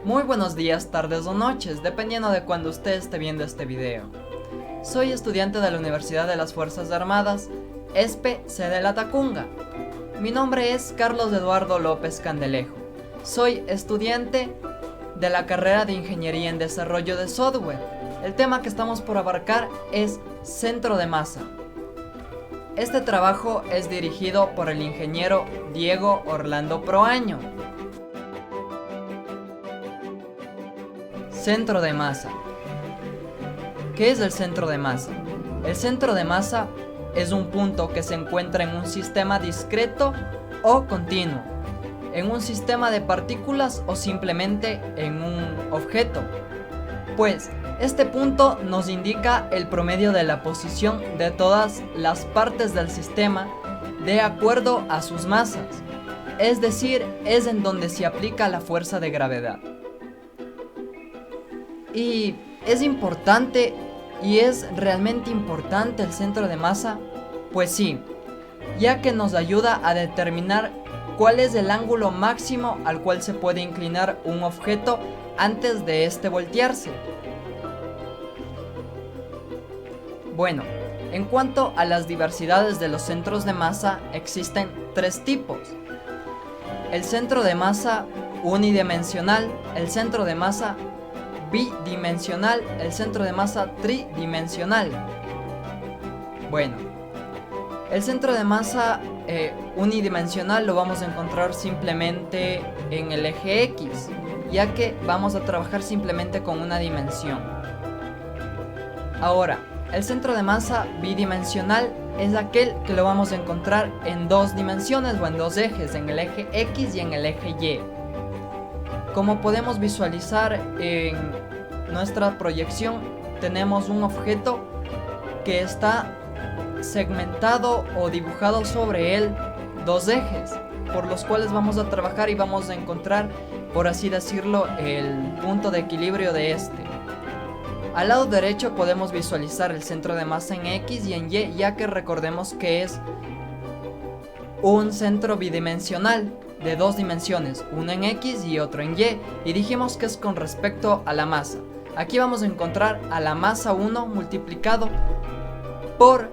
Muy buenos días, tardes o noches, dependiendo de cuando usted esté viendo este video. Soy estudiante de la Universidad de las Fuerzas Armadas, ESPE, sede La Tacunga. Mi nombre es Carlos Eduardo López Candelejo. Soy estudiante de la carrera de Ingeniería en Desarrollo de Software. El tema que estamos por abarcar es centro de masa. Este trabajo es dirigido por el ingeniero Diego Orlando Proaño. Centro de masa. ¿Qué es el centro de masa? El centro de masa es un punto que se encuentra en un sistema discreto o continuo, en un sistema de partículas o simplemente en un objeto. Pues este punto nos indica el promedio de la posición de todas las partes del sistema de acuerdo a sus masas, es decir, es en donde se aplica la fuerza de gravedad. Y es importante y es realmente importante el centro de masa, pues sí, ya que nos ayuda a determinar cuál es el ángulo máximo al cual se puede inclinar un objeto antes de este voltearse. Bueno, en cuanto a las diversidades de los centros de masa, existen tres tipos: el centro de masa unidimensional, el centro de masa bidimensional, el centro de masa tridimensional. Bueno, el centro de masa unidimensional lo vamos a encontrar simplemente en el eje X, ya que vamos a trabajar simplemente con una dimensión. Ahora, el centro de masa bidimensional es aquel que lo vamos a encontrar en dos dimensiones o en dos ejes, en el eje X y en el eje Y. Como podemos visualizar en nuestra proyección, tenemos un objeto que está segmentado o dibujado sobre él dos ejes, por los cuales vamos a trabajar y vamos a encontrar, por así decirlo, el punto de equilibrio de este. Al lado derecho podemos visualizar el centro de masa en X y en Y, ya que recordemos que es un centro bidimensional de dos dimensiones, uno en X y otro en Y, y dijimos que es con respecto a la masa. Aquí vamos a encontrar a la masa 1 multiplicado por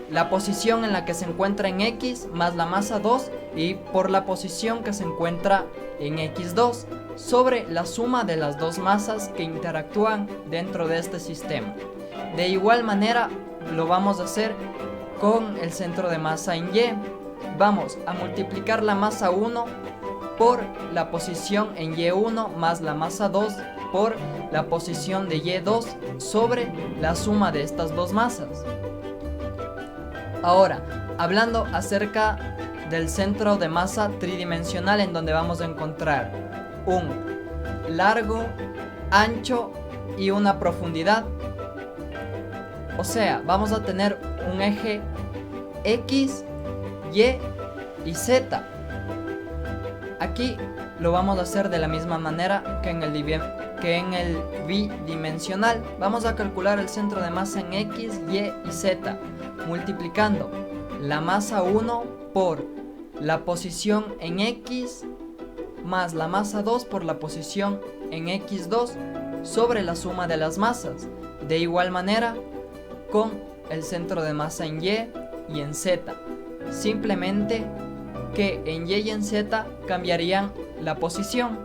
la posición en la que se encuentra en X más la masa 2 y por la posición que se encuentra en X2 sobre la suma de las dos masas que interactúan dentro de este sistema. De igual manera lo vamos a hacer con el centro de masa en Y. Vamos a multiplicar la masa 1 por la posición en Y1 más la masa 2 por la posición de Y2 sobre la suma de estas dos masas. Ahora, hablando acerca del centro de masa tridimensional, en donde vamos a encontrar un largo, ancho y una profundidad. O sea, vamos a tener un eje X, Y y Z. Aquí lo vamos a hacer de la misma manera que en el bidimensional. Vamos a calcular el centro de masa en X, Y y Z, multiplicando la masa 1 por la posición en X más la masa 2 por la posición en X2 sobre la suma de las masas. De igual manera con el centro de masa en Y y en Z, simplemente que en Y y en Z cambiarían la posición.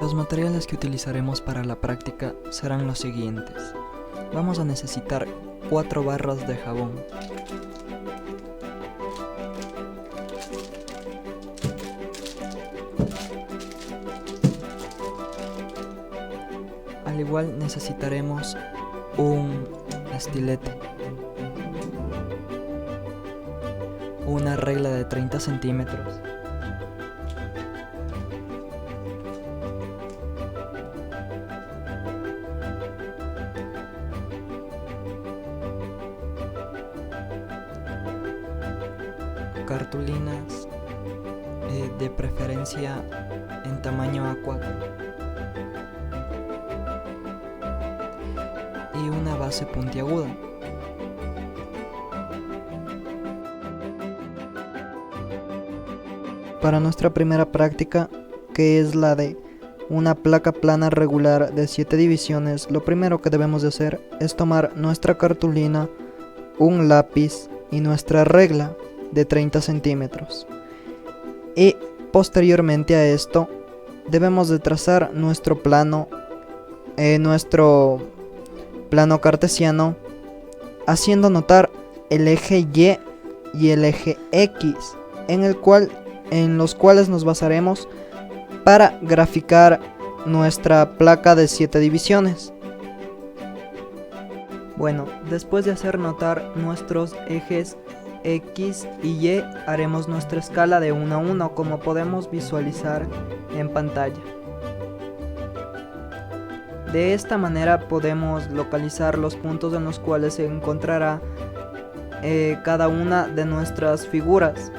Los materiales que utilizaremos para la práctica serán los siguientes. Vamos a necesitar 4 barras de jabón, al igual necesitaremos un estilete, una regla de 30 centímetros, cartulinas de preferencia en tamaño A4 y una base puntiaguda. Para nuestra primera práctica, que es la de una placa plana regular de 7 divisiones, lo primero que debemos de hacer es tomar nuestra cartulina, un lápiz y nuestra regla de 30 centímetros. Y posteriormente a esto debemos de trazar nuestro plano cartesiano, haciendo notar el eje Y y el eje X, en los cuales nos basaremos para graficar nuestra placa de 7 divisiones. Bueno, después de hacer notar nuestros ejes X y Y, haremos nuestra escala de 1 a 1, como podemos visualizar en pantalla. De esta manera podemos localizar los puntos en los cuales se encontrará cada una de nuestras figuras.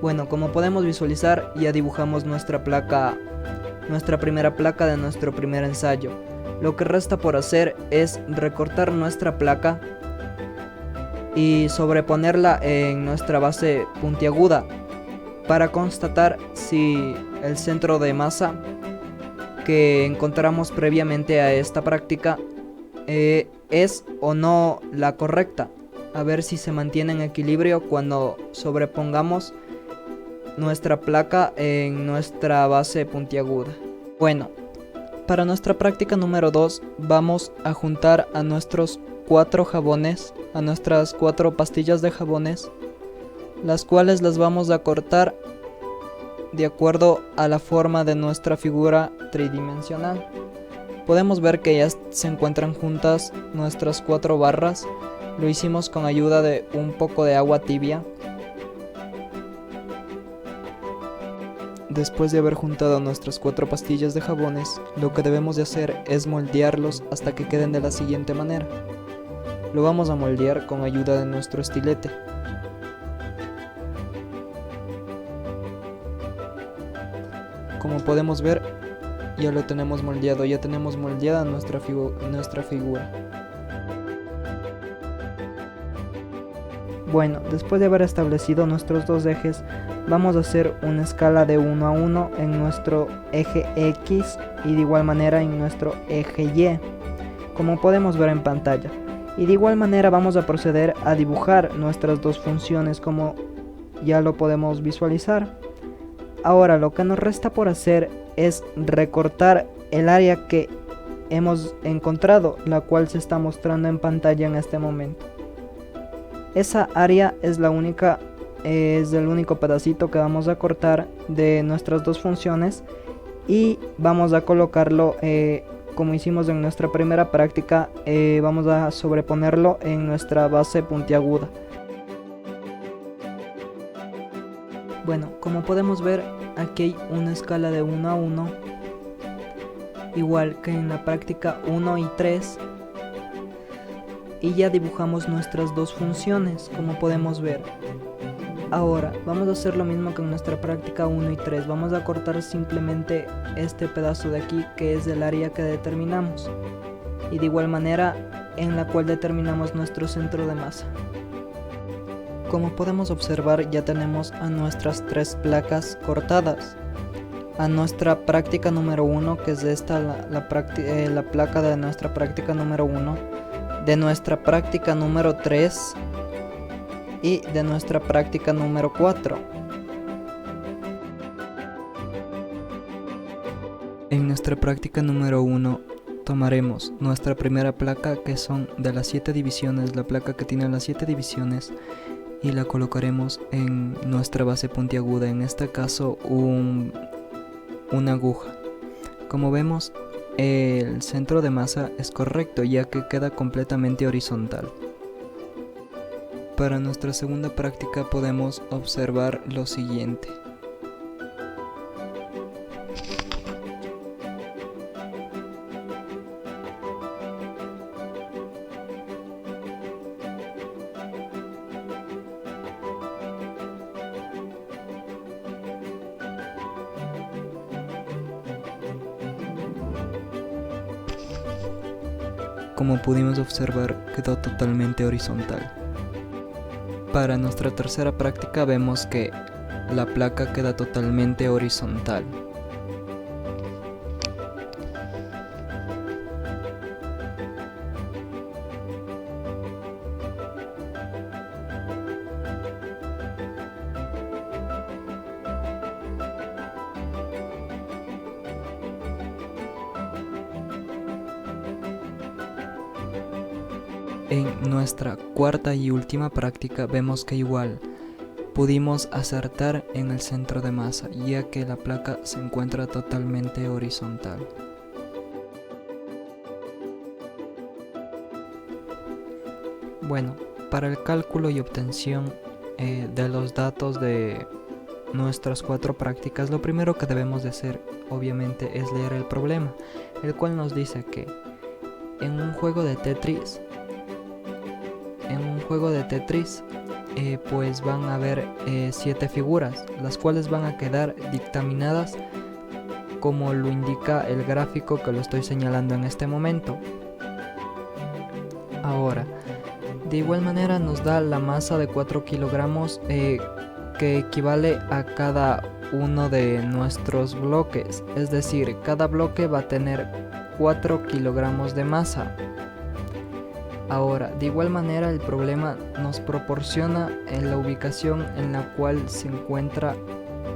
Bueno, como podemos visualizar, ya dibujamos nuestra primera placa de nuestro primer ensayo. Lo que resta por hacer es recortar nuestra placa y sobreponerla en nuestra base puntiaguda para constatar si el centro de masa que encontramos previamente a esta práctica es o no la correcta, a ver si se mantiene en equilibrio cuando sobrepongamos nuestra placa en nuestra base puntiaguda. Bueno, para nuestra práctica número 2 vamos a juntar a nuestros 4 jabones, a nuestras 4 pastillas de jabones, las cuales las vamos a cortar de acuerdo a la forma de nuestra figura tridimensional. Podemos ver que ya se encuentran juntas nuestras 4 barras. Lo hicimos con ayuda de un poco de agua tibia. Después de haber juntado nuestras 4 pastillas de jabones, lo que debemos de hacer es moldearlos hasta que queden de la siguiente manera. Lo vamos a moldear con ayuda de nuestro estilete. Como podemos ver, ya lo tenemos moldeado, ya tenemos moldeada nuestra figura. Bueno, después de haber establecido nuestros 2 ejes, vamos a hacer una escala de 1 a 1 en nuestro eje X y de igual manera en nuestro eje Y, como podemos ver en pantalla. Y de igual manera vamos a proceder a dibujar nuestras 2 funciones, como ya lo podemos visualizar. Ahora lo que nos resta por hacer es recortar el área que hemos encontrado, la cual se está mostrando en pantalla en este momento. Esa área es el único pedacito que vamos a cortar de nuestras 2 funciones y vamos a colocarlo como hicimos en nuestra primera práctica, vamos a sobreponerlo en nuestra base puntiaguda. Bueno, como podemos ver, aquí hay una escala de 1 a 1, igual que en la práctica 1 y 3. Y ya dibujamos nuestras 2 funciones, como podemos ver. Ahora vamos a hacer lo mismo que en nuestra práctica 1 y 3. Vamos a cortar simplemente este pedazo de aquí, que es el área que determinamos, y de igual manera en la cual determinamos nuestro centro de masa. Como podemos observar, ya tenemos a nuestras 3 placas cortadas. A nuestra práctica número 1, que es esta, la placa de nuestra práctica número 1, de nuestra práctica número 3 y de nuestra práctica número 4. En nuestra práctica número 1 tomaremos nuestra primera placa, que son de las 7 divisiones, la placa que tiene las 7 divisiones, y la colocaremos en nuestra base puntiaguda, en este caso una aguja. Como vemos, el centro de masa es correcto, ya que queda completamente horizontal. Para nuestra segunda práctica podemos observar lo siguiente. Como pudimos observar, quedó totalmente horizontal. Para nuestra tercera práctica vemos que la placa queda totalmente horizontal. En nuestra cuarta y última práctica vemos que igual pudimos acertar en el centro de masa, ya que la placa se encuentra totalmente horizontal. Bueno, para el cálculo y obtención de los datos de nuestras 4 prácticas, lo primero que debemos de hacer obviamente es leer el problema, el cual nos dice que en un juego de Tetris, pues van a haber 7 figuras, las cuales van a quedar dictaminadas como lo indica el gráfico que lo estoy señalando en este momento. Ahora, de igual manera nos da la masa de 4 kilogramos que equivale a cada uno de nuestros bloques, es decir, cada bloque va a tener 4 kilogramos de masa. Ahora, de igual manera el problema nos proporciona la ubicación en la cual se encuentra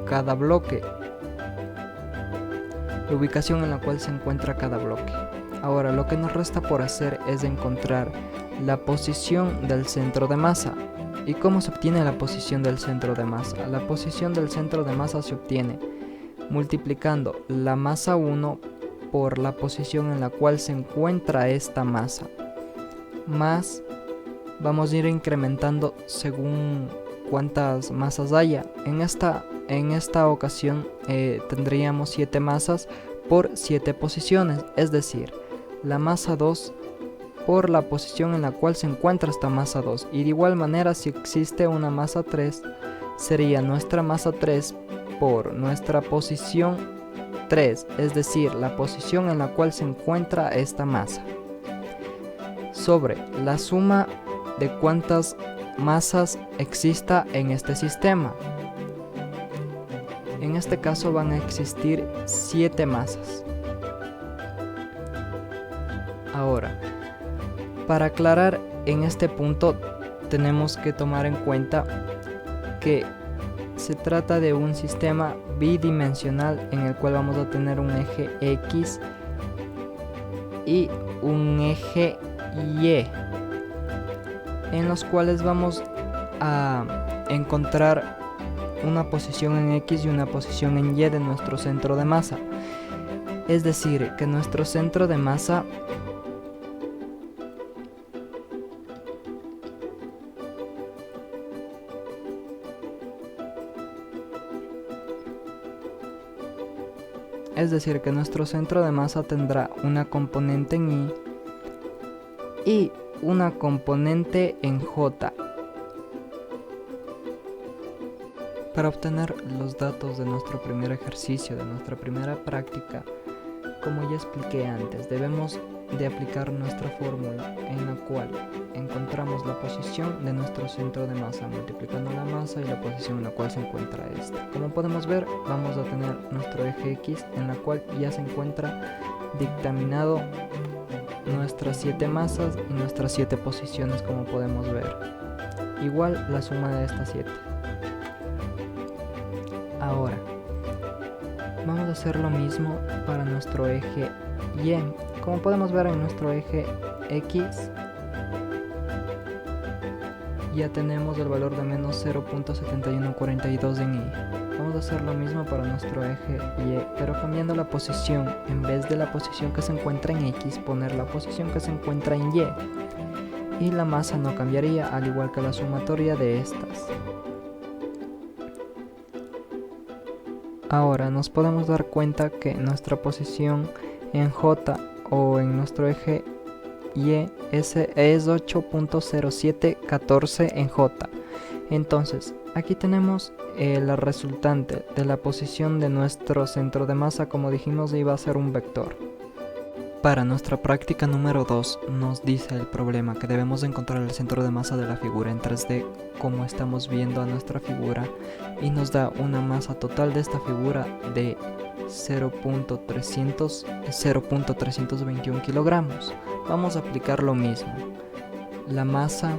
cada bloque. Ahora, lo que nos resta por hacer es encontrar la posición del centro de masa. ¿Y cómo se obtiene la posición del centro de masa? La posición del centro de masa se obtiene multiplicando la masa 1 por la posición en la cual se encuentra esta masa, más vamos a ir incrementando según cuántas masas haya. En esta ocasión tendríamos 7 masas por 7 posiciones, es decir, la masa 2 por la posición en la cual se encuentra esta masa 2, y de igual manera si existe una masa 3 sería nuestra masa 3 por nuestra posición 3, es decir, la posición en la cual se encuentra esta masa, sobre la suma de cuántas masas exista en este sistema. En este caso van a existir 7 masas. Ahora, para aclarar en este punto tenemos que tomar en cuenta que se trata de un sistema bidimensional en el cual vamos a tener un eje X y un eje Y, en los cuales vamos a encontrar una posición en X y una posición en Y de nuestro centro de masa. Es decir, que nuestro centro de masa tendrá una componente en Y y una componente en J. Para obtener los datos de nuestro primer ejercicio, de nuestra primera práctica, como ya expliqué antes, debemos de aplicar nuestra fórmula en la cual encontramos la posición de nuestro centro de masa multiplicando la masa y la posición en la cual se encuentra esta. Como podemos ver, vamos a tener nuestro eje X en la cual ya se encuentra dictaminado nuestras 7 masas y nuestras 7 posiciones, como podemos ver, igual la suma de estas 7. Ahora vamos a hacer lo mismo para nuestro eje Y. Como podemos ver, en nuestro eje X ya tenemos el valor de menos 0.7142 en Y. Vamos a hacer lo mismo para nuestro eje Y, pero cambiando la posición. En vez de la posición que se encuentra en X, poner la posición que se encuentra en Y. Y la masa no cambiaría, al igual que la sumatoria de estas. Ahora nos podemos dar cuenta que nuestra posición en J o en nuestro eje Y es 8.0714 en J. Entonces, aquí tenemos la resultante de la posición de nuestro centro de masa. Como dijimos, iba a ser un vector. Para nuestra práctica número 2 nos dice el problema que debemos encontrar el centro de masa de la figura en 3D como estamos viendo a nuestra figura y nos da una masa total de esta figura de 0.321 kilogramos. Vamos a aplicar lo mismo. La masa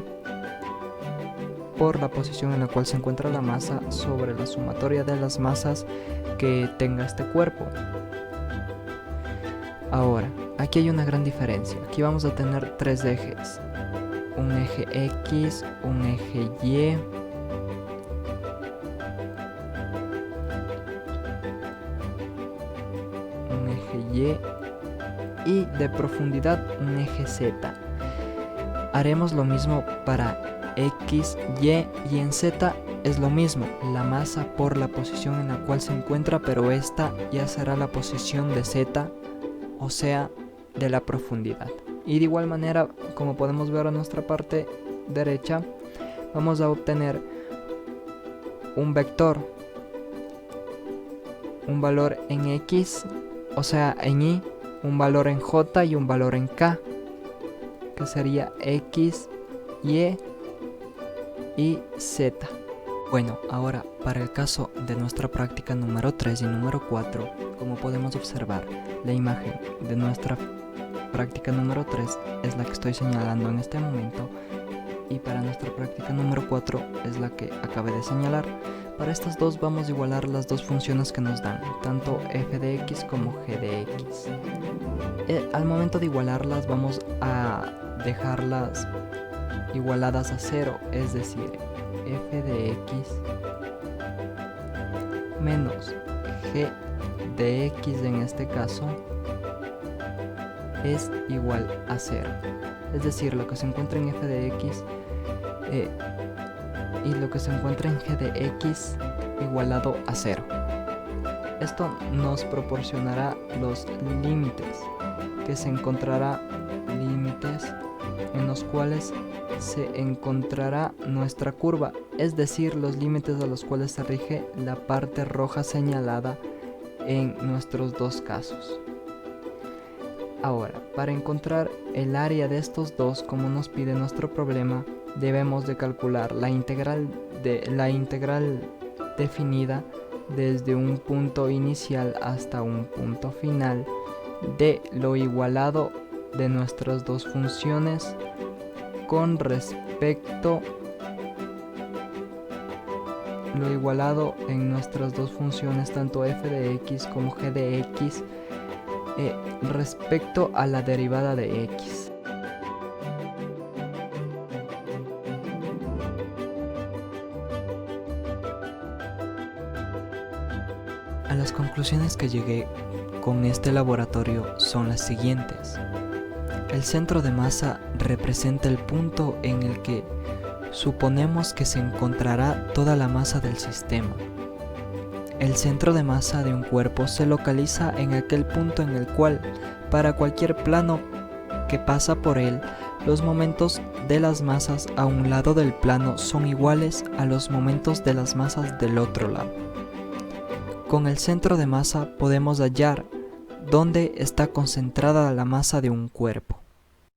por la posición en la cual se encuentra la masa sobre la sumatoria de las masas que tenga este cuerpo. Ahora, aquí hay una gran diferencia. Aquí vamos a tener tres ejes. Un eje X, un eje Y, un eje Y de profundidad un eje Z. Haremos lo mismo para X, Y y en Z es lo mismo. La masa por la posición en la cual se encuentra, pero esta ya será la posición de Z, o sea, de la profundidad. Y de igual manera, como podemos ver en nuestra parte derecha, vamos a obtener un vector, un valor en X, o sea, en Y, un valor en J y un valor en K, que sería X, Y y Z. Bueno, ahora para el caso de nuestra práctica número 3 y número 4, como podemos observar, la imagen de nuestra práctica número 3 es la que estoy señalando en este momento y para nuestra práctica número 4 es la que acabé de señalar. Para estas dos vamos a igualar las dos funciones que nos dan, tanto f de x como g de x. Al momento de igualarlas vamos a dejarlas igualadas a 0, es decir, f de x menos g de x en este caso es igual a 0. Es decir, lo que se encuentra en f de x y lo que se encuentra en g de x igualado a 0. Esto nos proporcionará los límites, que se encontrará límites en los cuales se encontrará nuestra curva, es decir, los límites a los cuales se rige la parte roja señalada en nuestros dos casos. Ahora, para encontrar el área de estos dos, como nos pide nuestro problema, debemos de calcular la integral definida desde un punto inicial hasta un punto final de lo igualado de nuestras dos funciones con respecto lo igualado en nuestras dos funciones, tanto f de x como g de x, respecto a la derivada de x. A las conclusiones que llegué con este laboratorio son las siguientes. El centro de masa representa el punto en el que suponemos que se encontrará toda la masa del sistema. El centro de masa de un cuerpo se localiza en aquel punto en el cual, para cualquier plano que pasa por él, los momentos de las masas a un lado del plano son iguales a los momentos de las masas del otro lado. Con el centro de masa podemos hallar dónde está concentrada la masa de un cuerpo.